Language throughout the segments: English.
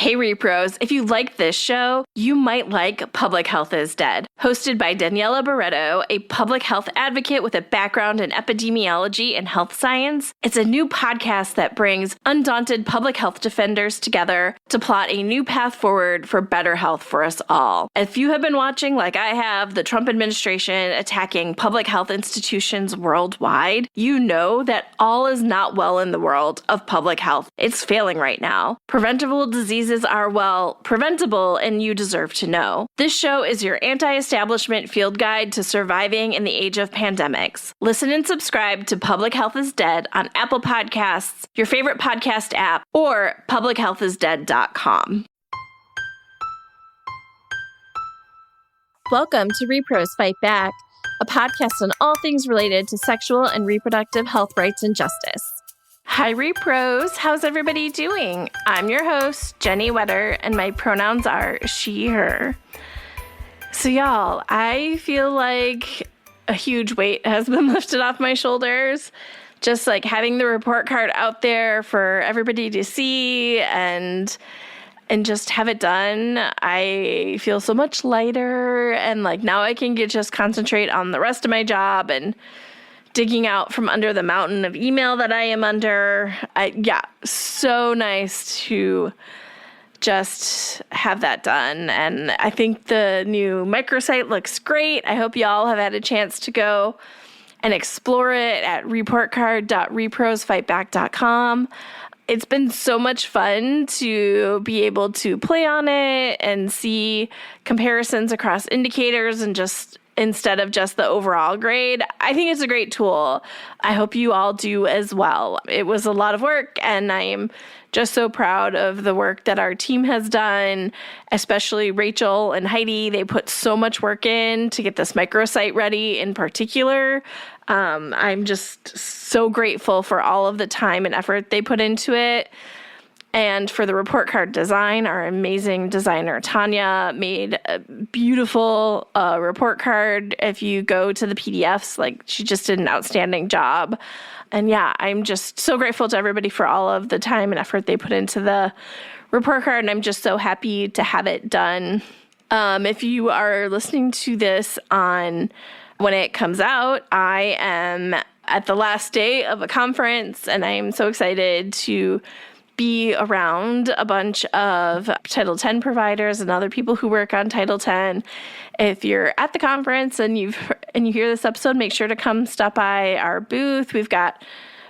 Hey rePROs, if you like this show, you might like Public Health is Dead. Hosted by Daniela Barreto, a public health advocate with a background in epidemiology and health science. It's a new podcast that brings undaunted public health defenders together to plot a new path forward for better health for us all. If you have been watching, like I have, the Trump administration attacking public health institutions worldwide, you know that all is not well in the world of public health. It's failing right now. Preventable diseases are, well, preventable, and you deserve to know. This show is your anti-establishment field guide to surviving in the age of pandemics. Listen and subscribe to Public Health is Dead on Apple Podcasts, your favorite podcast app, or publichealthisdead.com. Welcome to rePROs Fight Back, a podcast on all things related to sexual and reproductive health rights and justice. Hi rePROs, how's everybody doing? I'm your host, Jenny Wetter, and my pronouns are she, her. So y'all, I feel like a huge weight has been lifted off my shoulders. Just like having the report card out there for everybody to see and just have it done. I feel so much lighter, and like now I can just concentrate on the rest of my job and digging out from under the mountain of email that I am under. So nice to just have that done. And I think the new microsite looks great. I hope y'all have had a chance to go and explore it at reportcard.reprosfightback.com. It's been so much fun to be able to play on it and see comparisons across indicators and just instead of just the overall grade. I think it's a great tool. I hope you all do as well. It was a lot of work, and I am just so proud of the work that our team has done, especially Rachel and Heidi. They put so much work in to get this microsite ready in particular. I'm just so grateful for all of the time and effort they put into it. And for the report card design, our amazing designer, Tanya, made a beautiful report card. If you go to the PDFs, like she just did an outstanding job. And yeah, I'm just so grateful to everybody for all of the time and effort they put into the report card. And I'm just so happy to have it done. If you are listening to this on when it comes out, I am at the last day of a conference, and I'm so excited to be around a bunch of Title X providers and other people who work on Title X. If you're at the conference and you hear this episode, make sure to come stop by our booth. We've got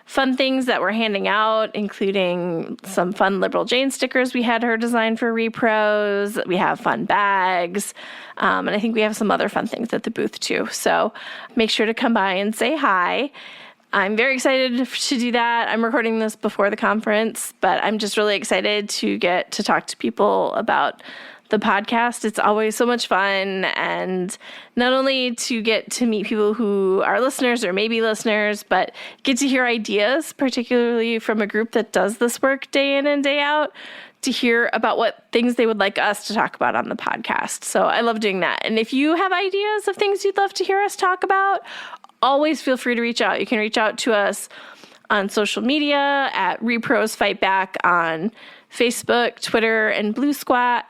fun things that we're handing out, including some fun Liberal Jane stickers we had her design for rePROs. We have fun bags, and I think we have some other fun things at the booth too. So make sure to come by and say hi. I'm very excited to do that. I'm recording this before the conference, but I'm just really excited to get to talk to people about the podcast. It's always so much fun, and not only to get to meet people who are listeners or maybe listeners, but get to hear ideas, particularly from a group that does this work day in and day out, to hear about what things they would like us to talk about on the podcast. So I love doing that. And if you have ideas of things you'd love to hear us talk about, always feel free to reach out. You can reach out to us on social media at rePROs Fight Back on Facebook, Twitter, and Blue Sky.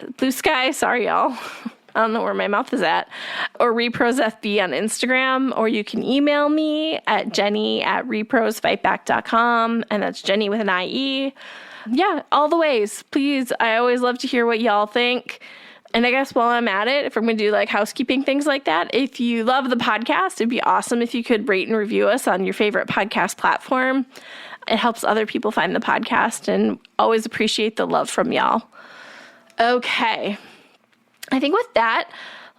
Sorry, y'all. I don't know where my mouth is at. Or rePROs FB on Instagram. Or you can email me at jenny@reprosfightback.com. And that's Jenny with an IE. Yeah, all the ways. Please, I always love to hear what y'all think. And I guess while I'm at it, if I'm going to do like housekeeping things like that, if you love the podcast, it'd be awesome if you could rate and review us on your favorite podcast platform. It helps other people find the podcast, and always appreciate the love from y'all. Okay. I think with that,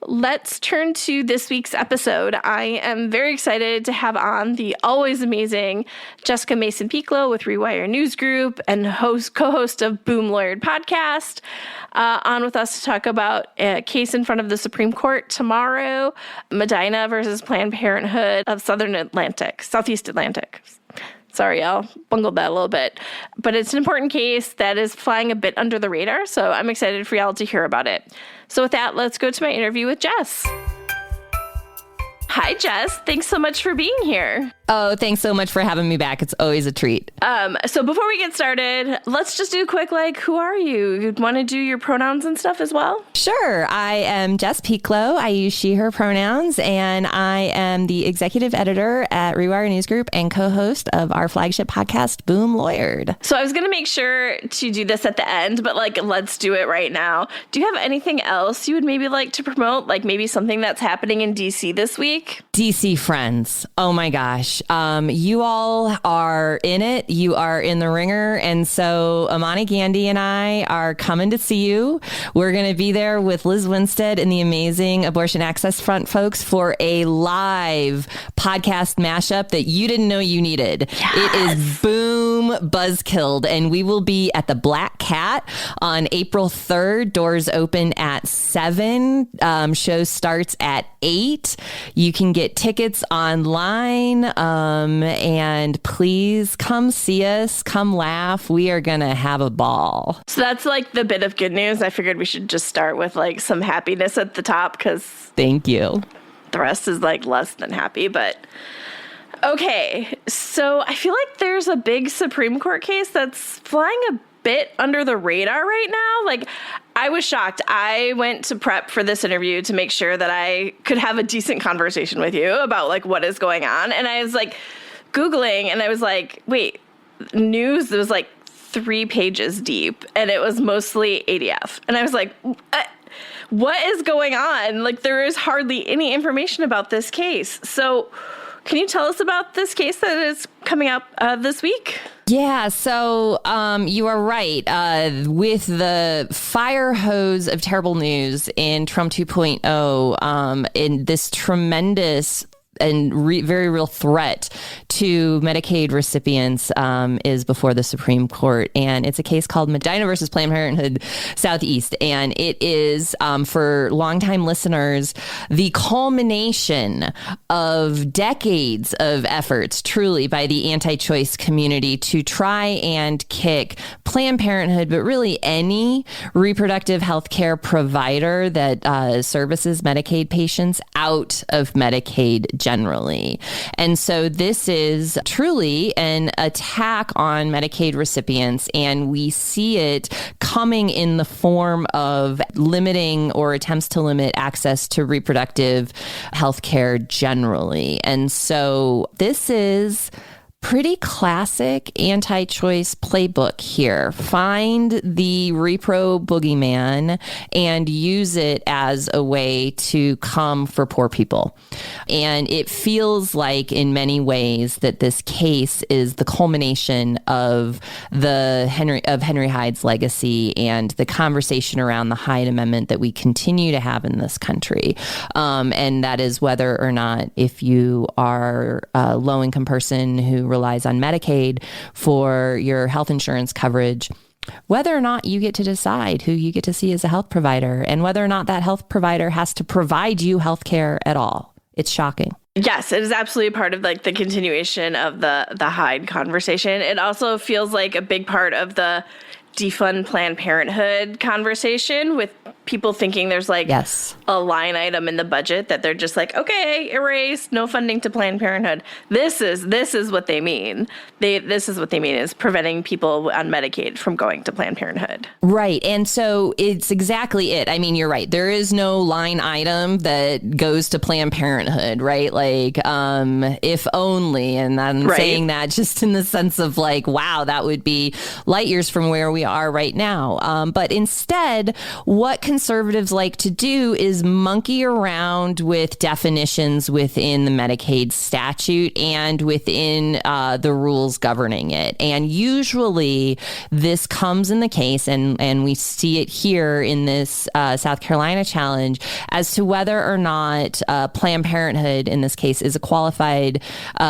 let's turn to this week's episode. I am very excited to have on the always amazing Jessica Mason Pieklo with Rewire News Group and co-host of Boom Lawyered podcast, on with us to talk about a case in front of the Supreme Court tomorrow, Medina versus Planned Parenthood of Southeast Atlantic. Sorry, y'all, bungled that a little bit. But it's an important case that is flying a bit under the radar, so I'm excited for y'all to hear about it. So with that, let's go to my interview with Jess. Hi, Jess. Thanks so much for being here. Oh, thanks so much for having me back. It's always a treat. So before we get started, let's just do a quick, who are you? You'd want to do your pronouns and stuff as well? Sure. I am Jess Pieklo. I use she, her pronouns, and I am the executive editor at Rewire News Group and co-host of our flagship podcast, Boom Lawyered. So I was going to make sure to do this at the end, but let's do it right now. Do you have anything else you would maybe like to promote? Maybe something that's happening in DC this week? DC friends. Oh my gosh. You all are in it. You are in the ringer. And so Amani Gandhi and I are coming to see you. We're going to be there with Liz Winstead and the amazing Abortion Access Front folks for a live podcast mashup that you didn't know you needed. Yes. It is Boom Buzzkilled. And we will be at the Black Cat on April 3rd. Doors open at 7. Show starts at 8. You can get tickets online. And please come see us, come laugh. We are going to have a ball. So that's the bit of good news. I figured we should just start with some happiness at the top because thank you. The rest is less than happy, but okay. So I feel like there's a big Supreme Court case that's flying a bit under the radar right now. I was shocked. I went to prep for this interview to make sure that I could have a decent conversation with you about what is going on. And I was Googling and I was wait, news that was 3 pages deep and it was mostly ADF. And I was what is going on? There is hardly any information about this case. So can you tell us about this case that is coming up this week? Yeah, so you are right. With the fire hose of terrible news in Trump 2.0, in this tremendous and very real threat to Medicaid recipients is before the Supreme Court. And it's a case called Medina versus Planned Parenthood Southeast. And it is, for longtime listeners, the culmination of decades of efforts, truly, by the anti-choice community to try and kick Planned Parenthood, but really any reproductive health care provider that services Medicaid patients out of Medicaid generally. And so this is truly an attack on Medicaid recipients, and we see it coming in the form of limiting or attempts to limit access to reproductive health care generally. And so this is pretty classic anti-choice playbook here. Find the repro boogeyman and use it as a way to come for poor people. And it feels like in many ways that this case is the culmination of Henry Hyde's legacy and the conversation around the Hyde Amendment that we continue to have in this country. And that is whether or not, if you are a low-income person who relies on Medicaid for your health insurance coverage, whether or not you get to decide who you get to see as a health provider and whether or not that health provider has to provide you health care at all. It's shocking. Yes, it is absolutely part of the continuation of the Hyde conversation. It also feels like a big part of the defund Planned Parenthood conversation, with people thinking there's yes, a line item in the budget that they're just okay, erase, no funding to Planned Parenthood. This is what they mean. This is what they mean is preventing people on Medicaid from going to Planned Parenthood. Right. And so it's exactly it. I mean, you're right. There is no line item that goes to Planned Parenthood, right? If only. And I'm saying that just in the sense of wow, that would be light years from where we are right now. But instead, what conservatives like to do is monkey around with definitions within the Medicaid statute and within the rules governing it. And usually this comes in the case, and we see it here in this South Carolina challenge, as to whether or not Planned Parenthood, in this case, is a qualified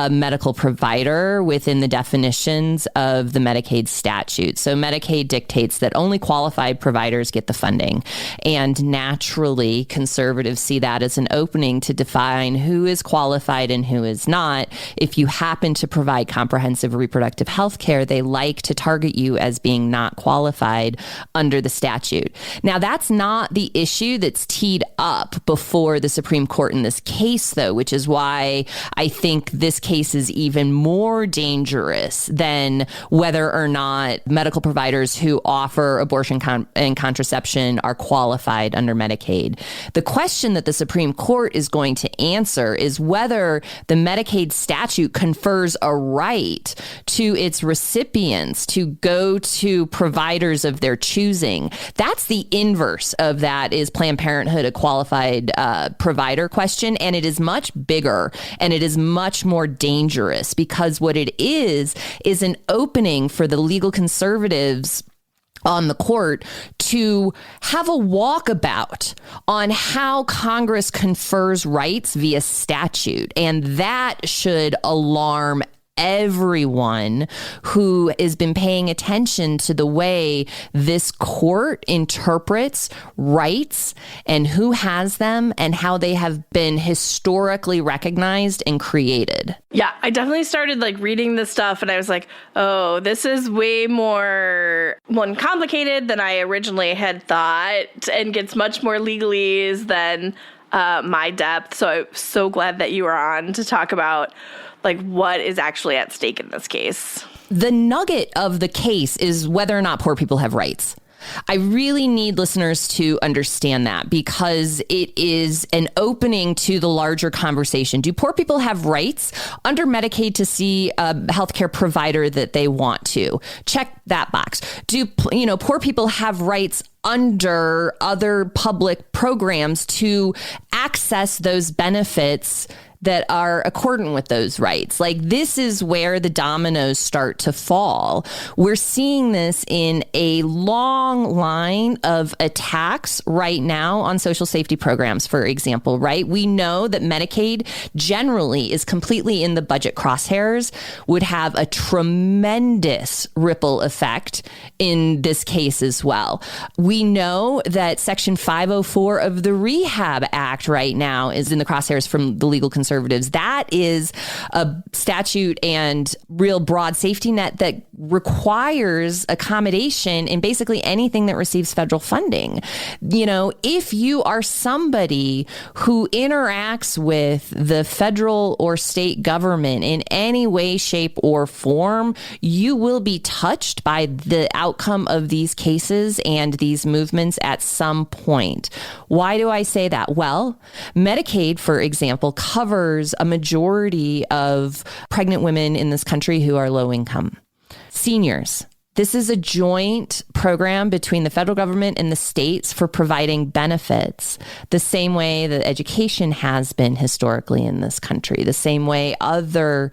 medical provider within the definitions of the Medicaid statute. So Medicaid dictates that only qualified providers get the funding. And naturally, conservatives see that as an opening to define who is qualified and who is not. If you happen to provide comprehensive reproductive health care, they like to target you as being not qualified under the statute. Now, that's not the issue that's teed up before the Supreme Court in this case, though, which is why I think this case is even more dangerous than whether or not medical providers who offer abortion and contraception are qualified under Medicaid. The question that the Supreme Court is going to answer is whether the Medicaid statute confers a right to its recipients to go to providers of their choosing. That's the inverse of that is Planned Parenthood a qualified provider question, and it is much bigger and it is much more dangerous because what it is an opening for the legal conservatives on the court to have a walkabout on how Congress confers rights via statute. And that should alarm everyone who has been paying attention to the way this court interprets rights and who has them and how they have been historically recognized and created. Yeah, I definitely started reading this stuff and I was like, oh, this is way more complicated than I originally had thought and gets much more legalese than my depth. So I'm so glad that you were on to talk about what is actually at stake in this case. The nugget of the case is whether or not poor people have rights. I really need listeners to understand that because it is an opening to the larger conversation. Do poor people have rights under Medicaid to see a healthcare provider that they want to? Check that box. Do poor people have rights under other public programs to access those benefits that are accordant with those rights? This is where the dominoes start to fall. We're seeing this in a long line of attacks right now on social safety programs, for example, right? We know that Medicaid generally is completely in the budget crosshairs, would have a tremendous ripple effect in this case as well. We know that Section 504 of the Rehab Act right now is in the crosshairs from the legal conservatives. That is a statute and real broad safety net that requires accommodation in basically anything that receives federal funding. If you are somebody who interacts with the federal or state government in any way, shape, or form, you will be touched by the outcome of these cases and these movements at some point. Why do I say that? Well, Medicaid, for example, covers a majority of pregnant women in this country who are low income. Seniors. This is a joint program between the federal government and the states for providing benefits, the same way that education has been historically in this country, the same way other,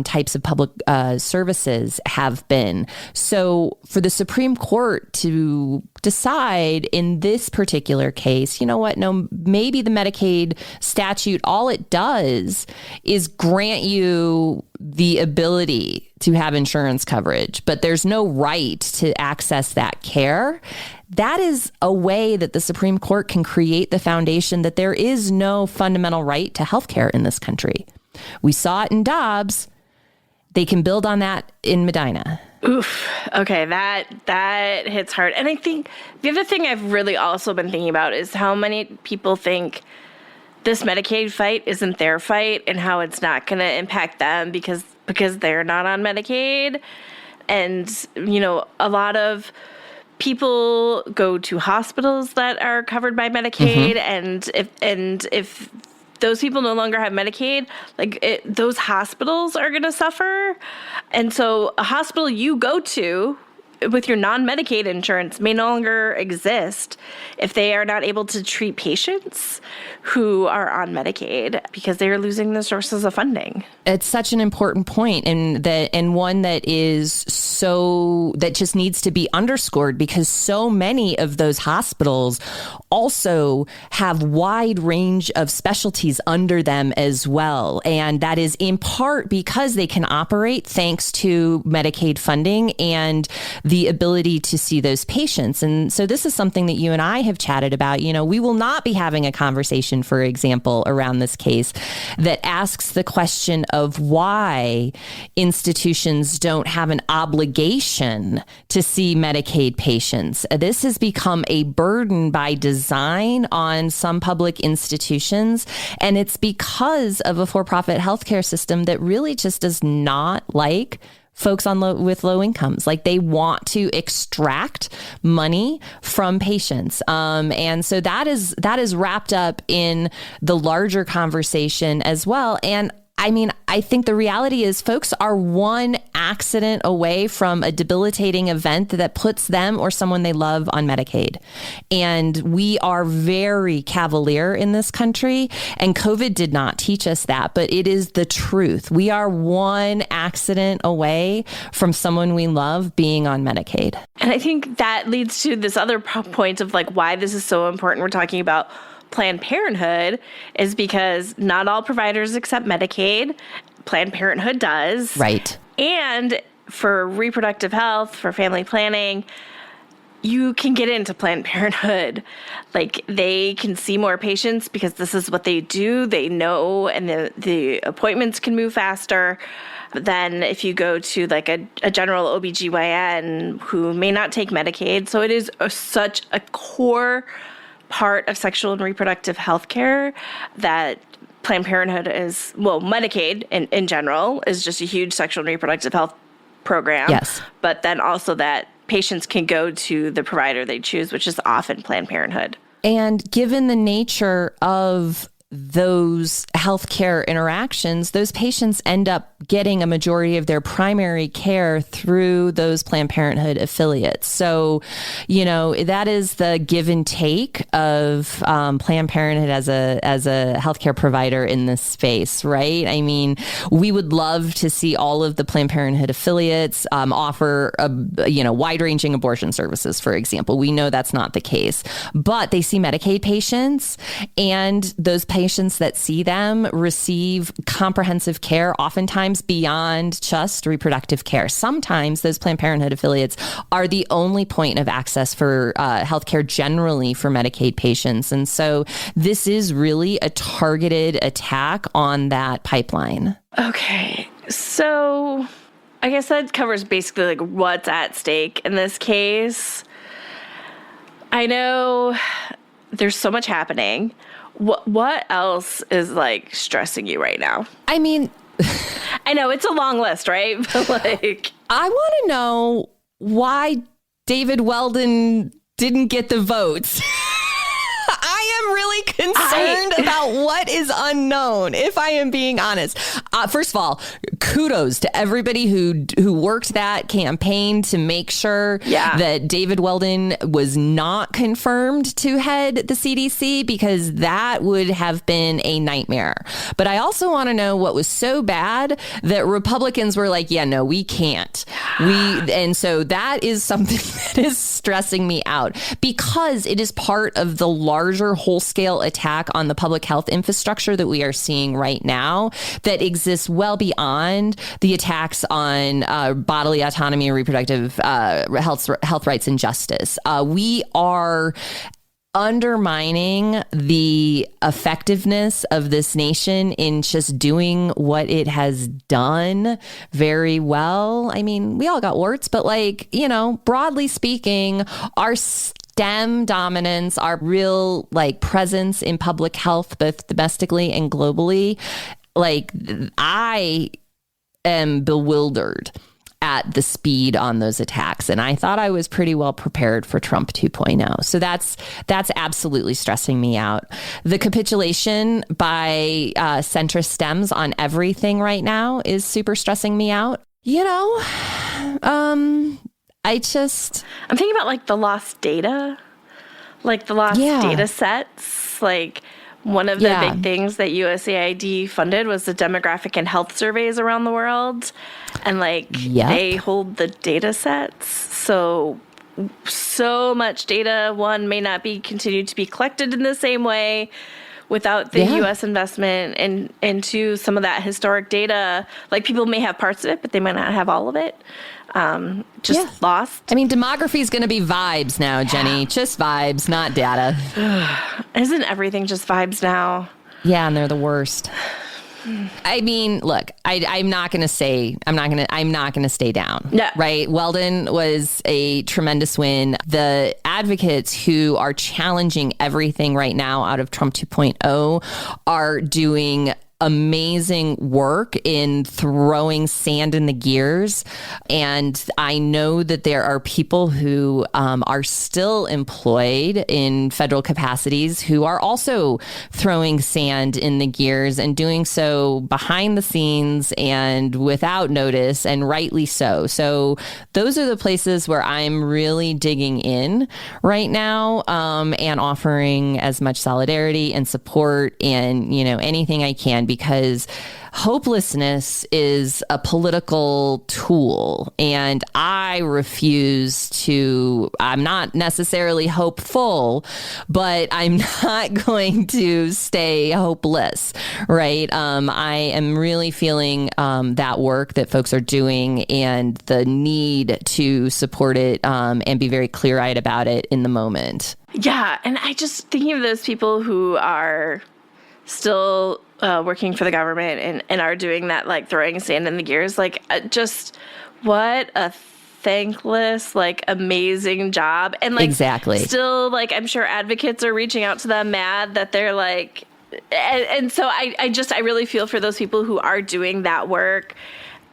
types of public services have been. So for the Supreme Court to decide in this particular case, maybe the Medicaid statute, all it does is grant you the ability to have insurance coverage, but there's no right to access that care. That is a way that the Supreme Court can create the foundation that there is no fundamental right to healthcare in this country. We saw it in Dobbs. They can build on that in Medina. Oof. Okay, that hits hard. And I think the other thing I've really also been thinking about is how many people think this Medicaid fight isn't their fight and how it's not going to impact them because they're not on Medicaid. And, a lot of people go to hospitals that are covered by Medicaid. Mm-hmm. And if those people no longer have Medicaid, those hospitals are going to suffer. And so a hospital you go to with your non-Medicaid insurance may no longer exist if they are not able to treat patients who are on Medicaid because they are losing the sources of funding. It's such an important point, and one that just needs to be underscored because so many of those hospitals also have wide range of specialties under them as well. And that is in part because they can operate thanks to Medicaid funding, and the ability to see those patients. And so this is something that you and I have chatted about. We will not be having a conversation, for example, around this case that asks the question of why institutions don't have an obligation to see Medicaid patients. This has become a burden by design on some public institutions, and it's because of a for-profit healthcare system that really just does not like folks with low incomes. Like, they want to extract money from patients. And so that is wrapped up in the larger conversation as well. And I mean, I think the reality is folks are one accident away from a debilitating event that puts them or someone they love on Medicaid. And we are very cavalier in this country, and COVID did not teach us that, but it is the truth. We are one accident away from someone we love being on Medicaid. And I think that leads to this other point of like why this is so important. We're talking about Planned Parenthood is because not all providers accept Medicaid. Planned Parenthood does. Right. And for reproductive health, for family planning, you can get into Planned Parenthood. Like, they can see more patients because this is what they do. They know, and the appointments can move faster than if you go to like a general OBGYN who may not take Medicaid. So it is such a core part of sexual and reproductive health care that Planned Parenthood is, well, Medicaid in general is just a huge sexual and reproductive health program. Yes. But then also that patients can go to the provider they choose, which is often Planned Parenthood. And given the nature of those healthcare interactions, those patients end up getting a majority of their primary care through those Planned Parenthood affiliates. So, that is the give and take of Planned Parenthood as a healthcare provider in this space, right? I mean, we would love to see all of the Planned Parenthood affiliates offer wide-ranging abortion services, for example. We know that's not the case, but they see Medicaid patients, and those patients that see them receive comprehensive care, oftentimes beyond just reproductive care. Sometimes those Planned Parenthood affiliates are the only point of access for healthcare generally for Medicaid patients. And so this is really a targeted attack on that pipeline. Okay. So I guess that covers basically like what's at stake in this case. I know there's so much happening. What else is like stressing you right now? I mean, I know it's a long list, right? But like, I want to know why David Weldon didn't get the votes. I am really concerned about what is unknown, if I am being honest. First of all, kudos to everybody who worked that campaign to make sure that David Weldon was not confirmed to head the CDC, because that would have been a nightmare. But I also want to know what was so bad that Republicans were like, yeah, no, we can't. And so that is something that is stressing me out, because it is part of the larger whole-scale attack on the public health infrastructure that we are seeing right now that exists well beyond the attacks on bodily autonomy and reproductive health rights and justice. We are undermining the effectiveness of this nation in just doing what it has done very well. I mean, we all got warts, but broadly speaking, our STEM dominance, our real presence in public health, both domestically and globally, I am bewildered at the speed on those attacks. And I thought I was pretty well prepared for Trump 2.0. So that's absolutely stressing me out. The capitulation by centrist Dems on everything right now is super stressing me out. I'm thinking about the lost data, the lost data sets. One of the big things that USAID funded was the demographic and health surveys around the world. And they hold the data sets. So much data, one, may not be continued to be collected in the same way, without the U.S. investment into some of that historic data, like people may have parts of it, but they might not have all of it. Lost. I mean, demography is going to be vibes now, Jenny. Just vibes, not data. Isn't everything just vibes now? Yeah, and they're the worst. I mean, look, I'm not going to stay down. Yeah. Right. Weldon was a tremendous win. The advocates who are challenging everything right now out of Trump 2.0 are doing amazing work in throwing sand in the gears. And I know that there are people who are still employed in federal capacities who are also throwing sand in the gears and doing so behind the scenes and without notice, and rightly so. So those are the places where I'm really digging in right now, and offering as much solidarity and support and, anything I can, because hopelessness is a political tool, and I'm not necessarily hopeful, but I'm not going to stay hopeless, right? I am really feeling that work that folks are doing and the need to support it, and be very clear-eyed about it in the moment. Yeah, and I just thinking of those people who are still working for the government and are doing that, like throwing sand in the gears, like just what a thankless, like amazing job. And like exactly, still, like I'm sure advocates are reaching out to them mad that they're like, and so I really feel for those people who are doing that work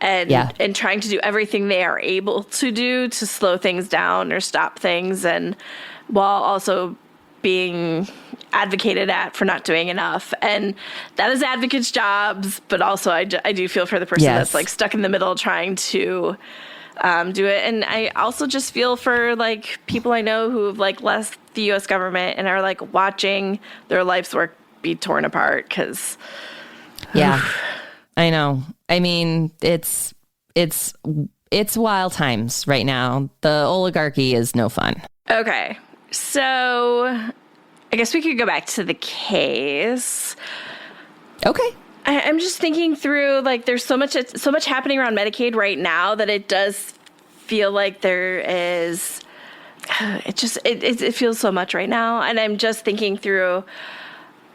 and trying to do everything they are able to do to slow things down or stop things, and while also being advocated at for not doing enough. And that is advocates' jobs, but also I do feel for the person that's like stuck in the middle trying to do it. And I also just feel for like people I know who've like left the U.S. government and are like watching their life's work be torn apart, because I know. I mean, it's wild times right now. The oligarchy is no fun. Okay. So I guess we could go back to the case. Okay. I'm just thinking through, like, there's so much happening around Medicaid right now that it does feel like there is, it feels so much right now. And I'm just thinking through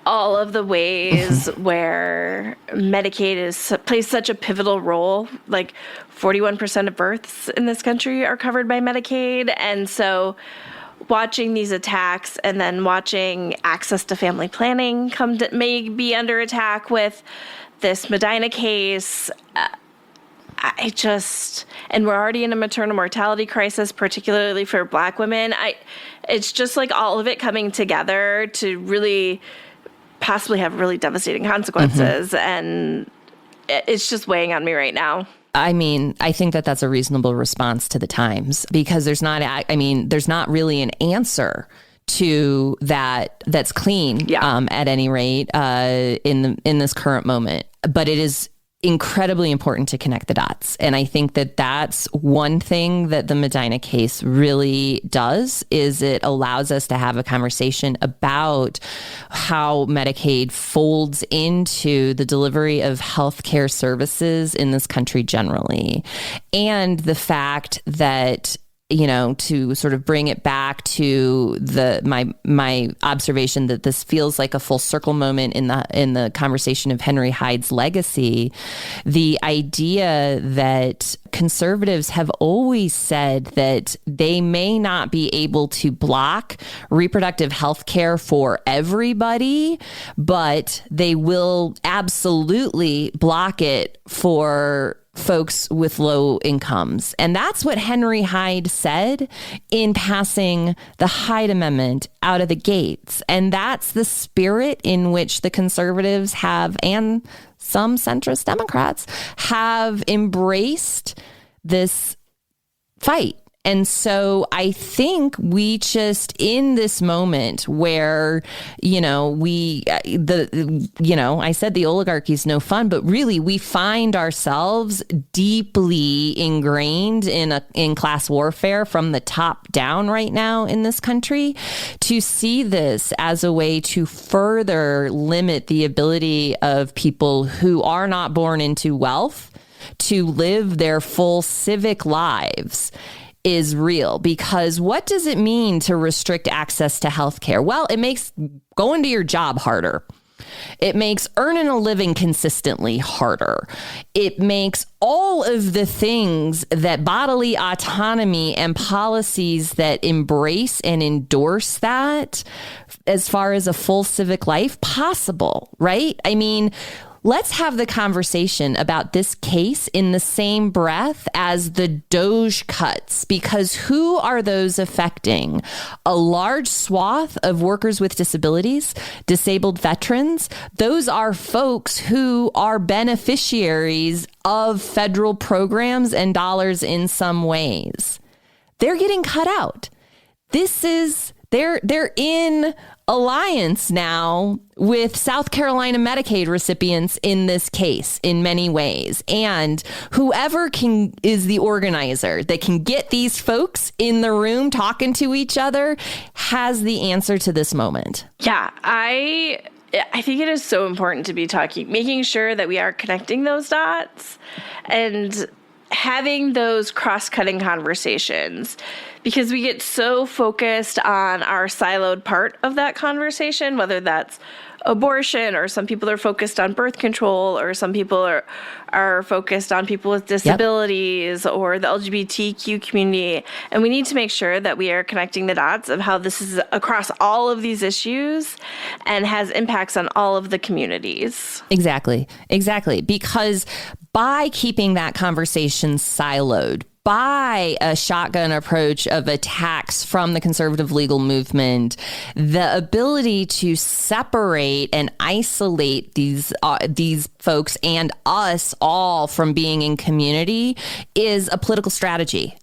all of the ways where Medicaid plays such a pivotal role. Like 41% of births in this country are covered by Medicaid. And so watching these attacks and then watching access to family planning may be under attack with this Medina case. And we're already in a maternal mortality crisis, particularly for Black women. It's just like all of it coming together to really possibly have really devastating consequences. And it's just weighing on me right now. I mean, I think that that's a reasonable response to the times, because there's not really an answer to that that's clean, at any rate, in this current moment. But it is incredibly important to connect the dots. And I think that that's one thing that the Medina case really does, is it allows us to have a conversation about how Medicaid folds into the delivery of healthcare services in this country generally. And the fact that, to sort of bring it back to my observation that this feels like a full circle moment in the conversation of Henry Hyde's legacy, the idea that conservatives have always said that they may not be able to block reproductive health care for everybody, but they will absolutely block it for folks with low incomes. And that's what Henry Hyde said in passing the Hyde Amendment out of the gates. And that's the spirit in which the conservatives have, and some centrist Democrats have, embraced this fight And so I think we just, in this moment where, I said the oligarchy is no fun, but really we find ourselves deeply ingrained in class warfare from the top down right now in this country. To see this as a way to further limit the ability of people who are not born into wealth to live their full civic lives is real. Because what does it mean to restrict access to healthcare? Well, it makes going to your job harder. It makes earning a living consistently harder. It makes all of the things that bodily autonomy and policies that embrace and endorse that as far as a full civic life possible, right? I mean, let's have the conversation about this case in the same breath as the DOGE cuts, because who are those affecting? A large swath of workers with disabilities, disabled veterans. Those are folks who are beneficiaries of federal programs and dollars in some ways. They're getting cut out. They're in alliance now with South Carolina Medicaid recipients in this case in many ways. And whoever is the organizer that can get these folks in the room talking to each other has the answer to this moment. Yeah, I think it is so important to be making sure that we are connecting those dots and having those cross-cutting conversations, because we get so focused on our siloed part of that conversation, whether that's abortion, or some people are focused on birth control, or some people are focused on people with disabilities, or the LGBTQ community. And we need to make sure that we are connecting the dots of how this is across all of these issues and has impacts on all of the communities. Exactly. Because by keeping that conversation siloed, by a shotgun approach of attacks from the conservative legal movement, the ability to separate and isolate these folks and us all from being in community is a political strategy.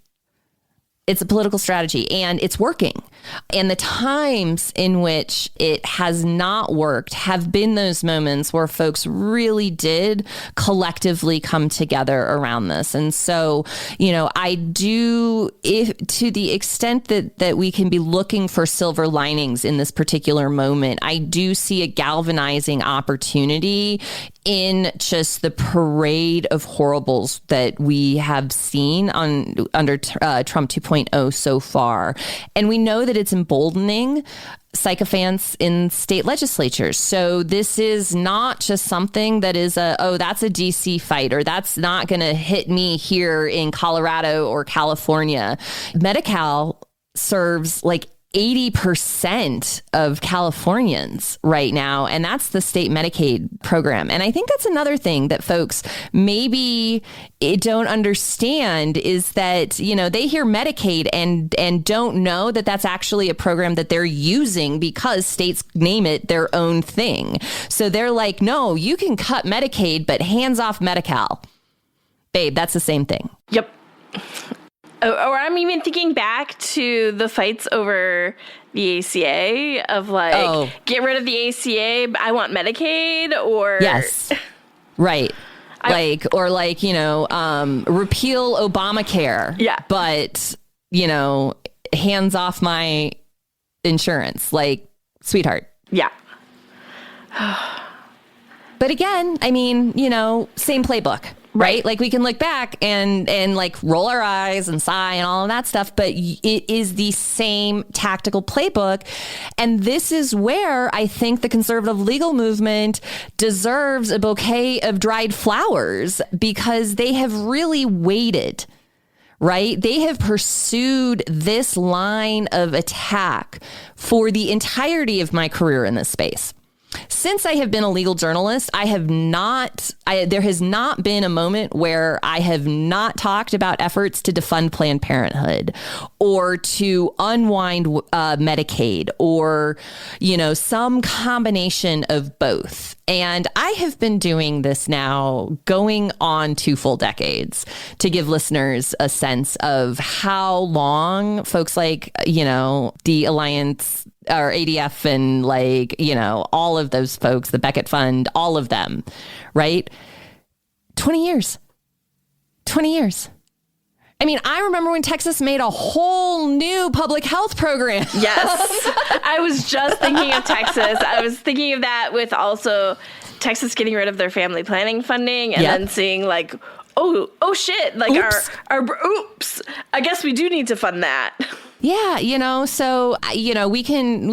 It's a political strategy, and it's working. And the times in which it has not worked have been those moments where folks really did collectively come together around this. And so, I do, to the extent that we can be looking for silver linings in this particular moment, I do see a galvanizing opportunity in just the parade of horribles that we have seen under Trump 2.0 so far. And we know that it's emboldening sycophants in state legislatures. So this is not just something that is that's a DC fight, or that's not going to hit me here in Colorado or California. Medi-Cal serves like 80% of Californians right now, and that's the state Medicaid program. And I think that's another thing that folks maybe don't understand is that, they hear Medicaid and don't know that that's actually a program that they're using because states name it their own thing. So they're like, no, you can cut Medicaid, but hands off Medi-Cal. Babe, that's the same thing. Yep. Or I'm even thinking back to the fights over the ACA of get rid of the ACA, I want Medicaid, or... Yes, right. Repeal Obamacare. Yeah. But, hands off my insurance, sweetheart. Yeah. But again, same playbook. Right? We can look back and roll our eyes and sigh and all of that stuff, but it is the same tactical playbook. And this is where I think the conservative legal movement deserves a bouquet of dried flowers, because they have really waited. Right? They have pursued this line of attack for the entirety of my career in this space. Since I have been a legal journalist, there has not been a moment where I have not talked about efforts to defund Planned Parenthood or to unwind Medicaid or, some combination of both. And I have been doing this now going on 2 full decades to give listeners a sense of how long folks like, the Alliance or ADF and all of those folks, the Beckett Fund, all of them, right? 20 years. I mean, I remember when Texas made a whole new public health program. Yes. I was just thinking of Texas. I was thinking of that with also Texas getting rid of their family planning funding and then seeing oh shit, oops. I guess we do need to fund that. Yeah, so, we can,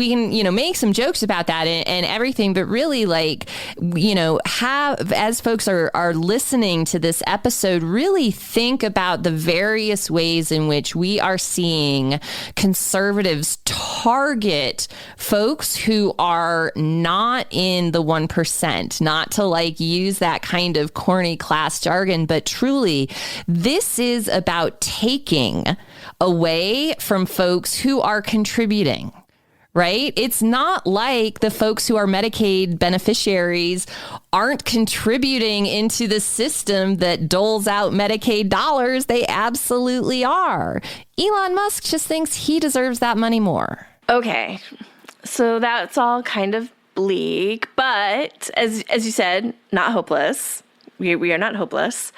make some jokes about that and everything, but really as folks are listening to this episode, really think about the various ways in which we are seeing conservatives target folks who are not in the 1%, not to use that kind of corny class jargon, but truly this is about taking away from folks who are contributing, right? It's not like the folks who are Medicaid beneficiaries aren't contributing into the system that doles out Medicaid dollars. They absolutely are. Elon Musk just thinks he deserves that money more. Okay, so that's all kind of bleak, but as you said, not hopeless. We are not hopeless.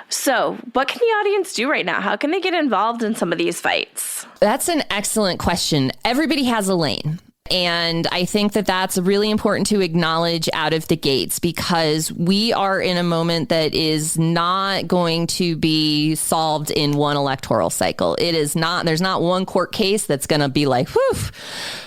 So what can the audience do right now? How can they get involved in some of these fights? That's an excellent question. Everybody has a lane. And I think that that's really important to acknowledge out of the gates, because we are in a moment that is not going to be solved in one electoral cycle. It is not, there's not one court case that's going to be like, whew,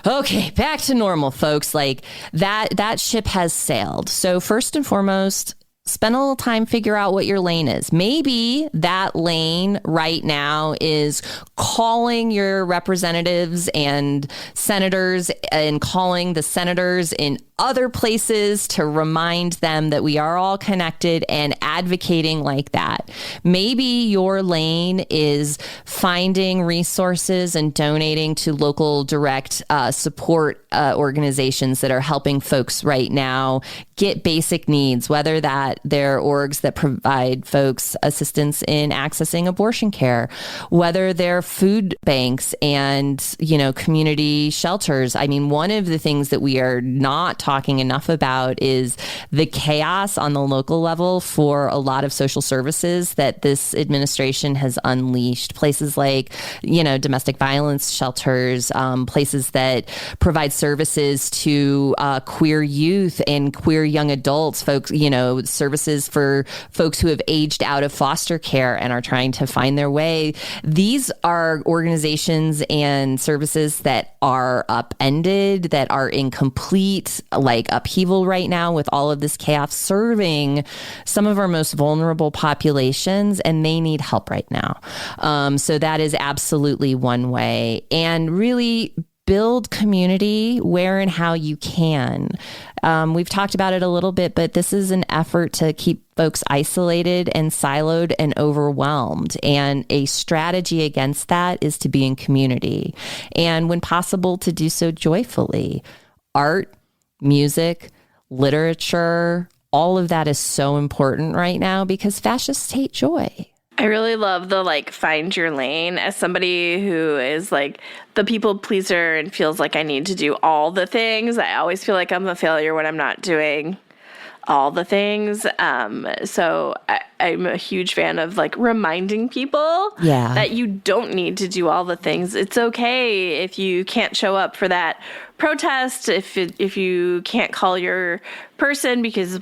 okay, back to normal, folks. That ship has sailed. So first and foremost, spend a little time, figure out what your lane is. Maybe that lane right now is calling your representatives and senators and calling the senators in other places to remind them that we are all connected and advocating like that. Maybe your lane is finding resources and donating to local direct support organizations that are helping folks right now get basic needs, whether that they're orgs that provide folks assistance in accessing abortion care, whether they're food banks and, community shelters. I mean, one of the things that we are not talking enough about is the chaos on the local level for a lot of social services that this administration has unleashed. Places like, domestic violence shelters, places that provide services to queer youth and queer young adults, folks, services for folks who have aged out of foster care and are trying to find their way. These are organizations and services that are upended, that are in complete upheaval right now with all of this chaos, serving some of our most vulnerable populations, and they need help right now. So that is absolutely one way. And really build community where and how you can. We've talked about it a little bit, but this is an effort to keep folks isolated and siloed and overwhelmed. And a strategy against that is to be in community. And when possible, to do so joyfully. Art, music, literature, all of that is so important right now because fascists hate joy. I really love the find your lane. As somebody who is the people pleaser and feels like I need to do all the things, I always feel like I'm a failure when I'm not doing all the things. So I'm a huge fan of reminding people that you don't need to do all the things. It's okay if you can't show up for that protest, if you can't call your person because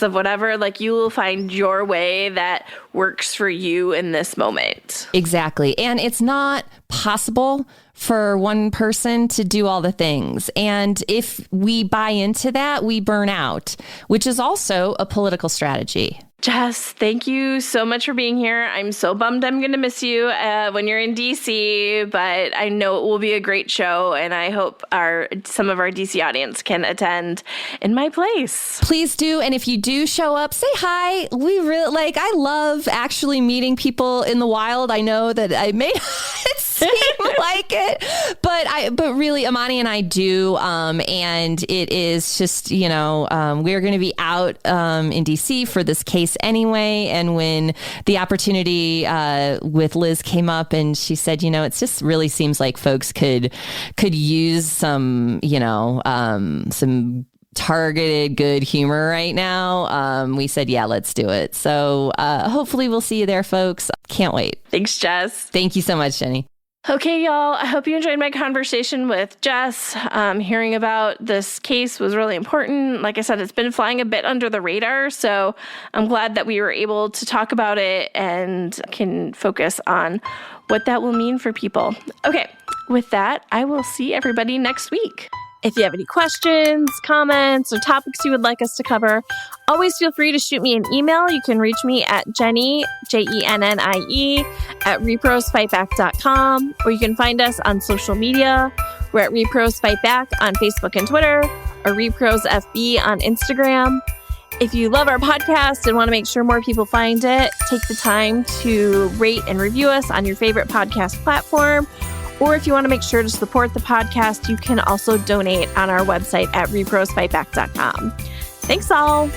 of whatever, you will find your way that works for you in this moment. Exactly. And it's not possible for one person to do all the things. And if we buy into that, we burn out, which is also a political strategy. Jess, thank you so much for being here. I'm so bummed I'm going to miss you when you're in DC, but I know it will be a great show, and I hope some of our DC audience can attend in my place. Please do, and if you do show up, say hi. We really I love actually meeting people in the wild. I know that I may not seem like it, but really, Amani and I do, and it is just we're going to be out in DC for this case anyway. And when the opportunity with Liz came up and she said, it just really seems like folks could use some, some targeted good humor right now. We said, yeah, let's do it. So hopefully we'll see you there, folks. Can't wait. Thanks, Jess. Thank you so much, Jenny. Okay, y'all, I hope you enjoyed my conversation with Jess. Hearing about this case was really important. Like I said, it's been flying a bit under the radar, so I'm glad that we were able to talk about it and can focus on what that will mean for people. Okay, with that, I will see everybody next week. If you have any questions, comments, or topics you would like us to cover, always feel free to shoot me an email. You can reach me at Jenny, Jennie, at reprosfightback.com, or you can find us on social media. We're at Repros Fight Back on Facebook and Twitter, or Repros FB on Instagram. If you love our podcast and want to make sure more people find it, take the time to rate and review us on your favorite podcast platform. Or if you want to make sure to support the podcast, you can also donate on our website at reprosfightback.com. Thanks all.